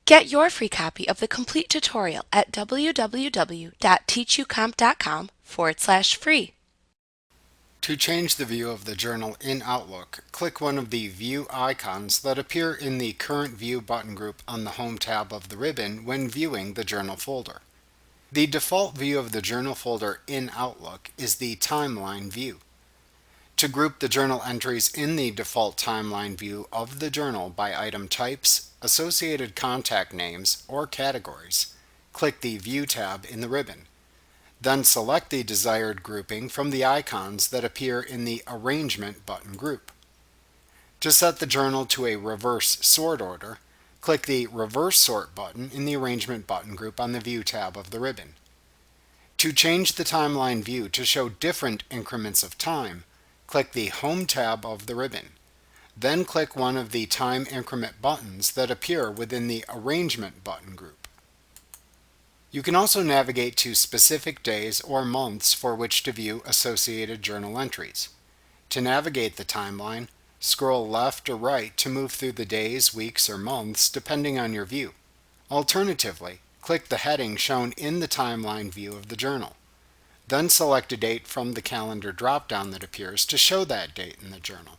Get your free copy of the complete tutorial at www.teachucomp.com/free. To change the view of the journal in Outlook, click one of the View icons that appear in the Current View button group on the Home tab of the ribbon when viewing the journal folder. The default view of the journal folder in Outlook is the Timeline view. To group the journal entries in the default timeline view of the journal by item types, associated contact names, or categories, click the View tab in the ribbon. Then select the desired grouping from the icons that appear in the Arrangement button group. To set the journal to a reverse sort order, click the Reverse Sort button in the Arrangement button group on the View tab of the ribbon. To change the timeline view to show different increments of time, click the Home tab of the ribbon. Then click one of the time increment buttons that appear within the Arrangement button group. You can also navigate to specific days or months for which to view associated journal entries. To navigate the timeline, scroll left or right to move through the days, weeks, or months depending on your view. Alternatively, click the heading shown in the timeline view of the journal. Then select a date from the calendar drop-down that appears to show that date in the journal.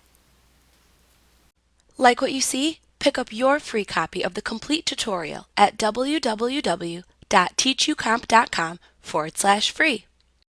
Like what you see? Pick up your free copy of the complete tutorial at www.teachucomp.com/free.